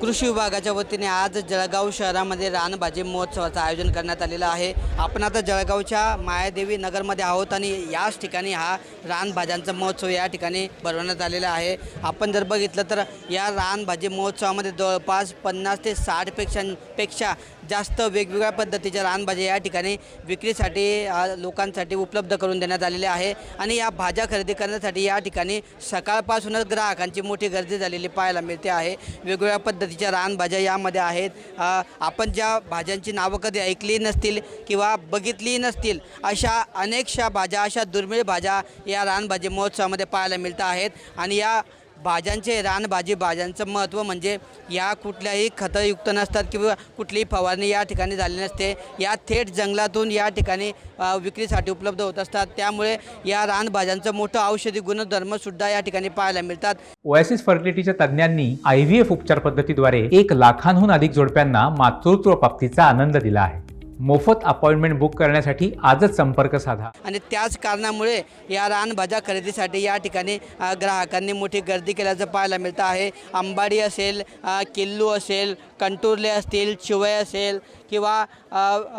कृषी विभागाच्या वतीने आज जळगाव शहरामध्ये रानभाजी महोत्सवाचं आयोजन करण्यात आलेलं आहे। आपण आता जळगावच्या मायादेवी नगरमध्ये आहोत आणि याच ठिकाणी हा रानभाज्यांचा महोत्सव या ठिकाणी भरवण्यात आलेला आहे। आपण जर बघितलं तर या रानभाजी महोत्सवामध्ये जवळपास 50 ते 60 पेक्षा जास्त वेगवेगळ्या पद्धतीच्या रानभाज्या या ठिकाणी विक्रीसाठी लोकांसाठी उपलब्ध करून देण्यात आलेले आहे आणि या भाज्या खरेदी करण्यासाठी या ठिकाणी सकाळपासूनच ग्राहकांची मोठी गर्दी झालेली पाहायला मिळते आहे। वेगवेगळ्या पद्धतीच्या रानभाज्या यामध्ये आहेत। आपण ज्या भाज्यांची नावं कधी ऐकली नसतील किंवा बघितली नसतील अशा अनेकशा भाज्या, अशा दुर्मिळ भाज्या या रानभाजी महोत्सवामध्ये पाहायला मिळत आहेत आणि या भाज्यांचं महत्त्व म्हणजे या कुठल्याही खतयुक्त नसतात किंवा कुठलीही फवारणी या ठिकाणी झाली नसते। या थेट जंगलातून या ठिकाणी विक्रीसाठी उपलब्ध होत असतात। त्यामुळे या रानभाज्यांचं मोठं औषधी गुणधर्मसुद्धा या ठिकाणी पाहायला मिळतात। ओएसिस फर्टिलिटीच्या तज्ज्ञांनी IVF उपचार पद्धतीद्वारे 1 लाखांहून अधिक जोडप्यांना मातृत्व प्राप्तीचा आनंद दिला आहे। मोफत अपॉइंटमेंट बुक करण्यासाठी आजच संपर्क साधा। आणि त्याच कारणामुळे या रानभाज्या खरेदीसाठी या ठिकाणी ग्राहकांनी मोठी गर्दी केल्याचं पाहायला मिळतं आहे। आंबाडी असेल, किल्लू असेल, कंटुरले असतील, चिवय असेल किंवा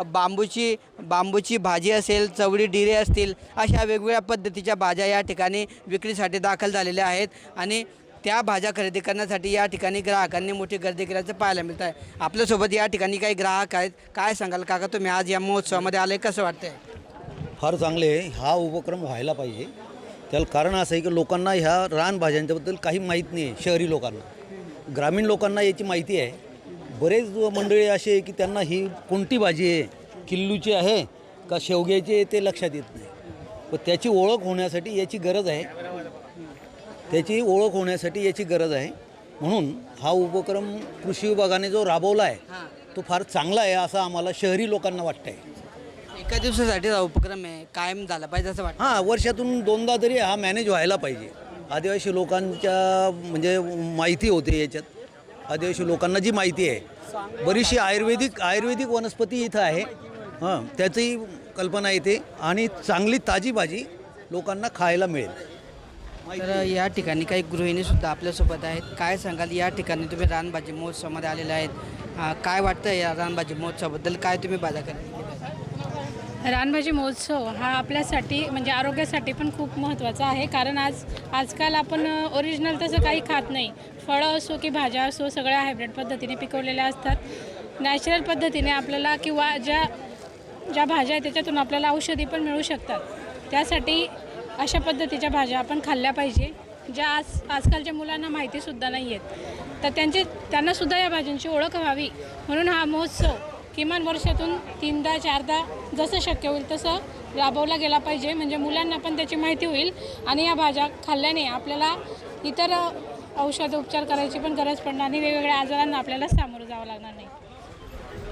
बांबूची भाजी असेल, चवळी डिरे असतील, अशा वेगवेगळ्या पद्धतीच्या भाज्या या ठिकाणी विक्रीसाठी दाखल झालेल्या आहेत आणि त्या भाज्या खरेदी करण्यासाठी या ठिकाणी ग्राहकांनी मोठी गर्दी केल्याचं पाहायला मिळतं आहे। आपल्यासोबत या ठिकाणी काही ग्राहक आहेत। काय सांगाल काका, तुम्ही आज या महोत्सवामध्ये आले, कसं वाटतंय? फार चांगले आहे। हा उपक्रम व्हायला पाहिजे। त्याला कारण असं आहे की लोकांना ह्या रानभाज्यांच्याबद्दल काही माहीत नाही आहे। शहरी लोकांना, ग्रामीण लोकांना याची माहिती आहे। बरेच मंडळी असे आहे की त्यांना ही कोणती भाजी आहे, किल्लूची आहे का शेवग्याची आहे, ते लक्षात येत नाही। पण त्याची ओळख होण्यासाठी याची गरज आहे, म्हणून हा उपक्रम कृषी विभागाने जो राबवला आहे तो फार चांगला आहे असं आम्हाला शहरी लोकांना वाटतं आहे। एका दिवसासाठी हा उपक्रम आहे, कायम झाला पाहिजे असं वाटतं? हां, वर्षातून 2दा तरी हा मॅनेज व्हायला पाहिजे। आदिवासी लोकांच्या म्हणजे माहिती होते याच्यात। आदिवासी लोकांना जी माहिती आहे, बरीचशी आयुर्वेदिक वनस्पती इथं आहे, त्याची कल्पना येते आणि चांगली ताजी भाजी लोकांना खायला मिळेल। तर या ठिकाणी काही गृहिणीसुद्धा आपल्यासोबत आहेत। काय सांगाल, या ठिकाणी तुम्ही रानभाजी महोत्सवामध्ये आलेले आहेत, काय वाटतं या रानभाजी महोत्सवाबद्दल? काय तुम्ही भाज्या खरेदी केल्या? रानभाजी महोत्सव हा आपल्यासाठी म्हणजे आरोग्यासाठी पण खूप महत्त्वाचा आहे, कारण आजकाल आपण ओरिजिनल तसं काही खात नाही। फळं असो की भाज्या असो, सगळ्या हायब्रिड पद्धतीने पिकवलेल्या असतात। नॅचरल पद्धतीने आपल्याला किंवा ज्या भाज्या आहेत त्याच्यातून आपल्याला औषधी पण मिळू शकतात। त्यासाठी अशा पद्धतीच्या भाज्या आपण खाल्ल्या पाहिजे, ज्या आजकालच्या मुलांना माहितीसुद्धा नाही आहेत। तर त्यांनासुद्धा या भाज्यांची ओळख व्हावी म्हणून हा महोत्सव किमान वर्षातून 3दा 4दा जसं शक्य होईल तसं राबवला गेला पाहिजे, म्हणजे मुलांना पण त्याची माहिती होईल आणि या भाज्या खाल्ल्याने आपल्याला इतर औषध उपचार करायची पण गरज पडणार आणि वेगवेगळ्या आजारांना आपल्याला सामोरं जावं लागणार नाही।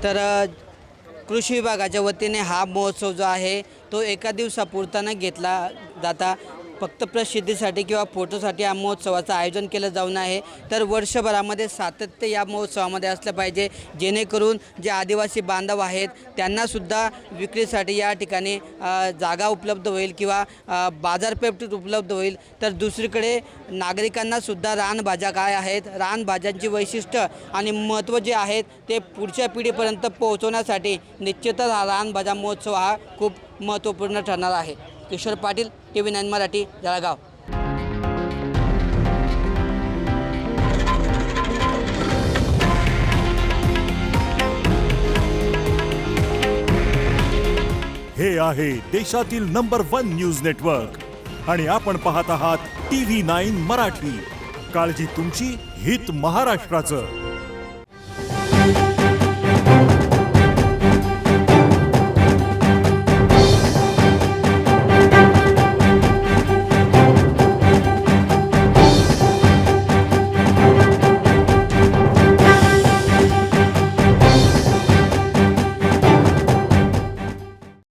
तर कृषी विभागाच्या वतीने हा महोत्सव जो आहे तो एका दिवसापुरता न घेतला जाता फक्त प्रसिद्धीसाठी किंवा फोटोसाठी या महोत्सवाचं आयोजन केलं जाऊन आहे। तर वर्षभरामध्ये सातत्य या महोत्सवामध्ये असलं पाहिजे, जेणेकरून जे आदिवासी बांधव आहेत त्यांनासुद्धा विक्रीसाठी या ठिकाणी जागा उपलब्ध होईल किंवा बाजारपेठ उपलब्ध होईल। तर दुसरीकडे नागरिकांनासुद्धा रानभाज्या काय आहेत, रानभाज्यांची वैशिष्ट्य आणि महत्त्व जे आहेत ते पुढच्या पिढीपर्यंत पोहोचवण्यासाठी निश्चितच हा रानभाज्या महोत्सव हा खूप महत्त्वपूर्ण ठरणार आहे। किशोर पाटील, TV9 मराठी, जळगाव। हे आहे देशातील नंबर 1 न्यूज नेटवर्क आणि आपण पाहत आहात TV9 मराठी। काळजी तुमची, हित महाराष्ट्राचं।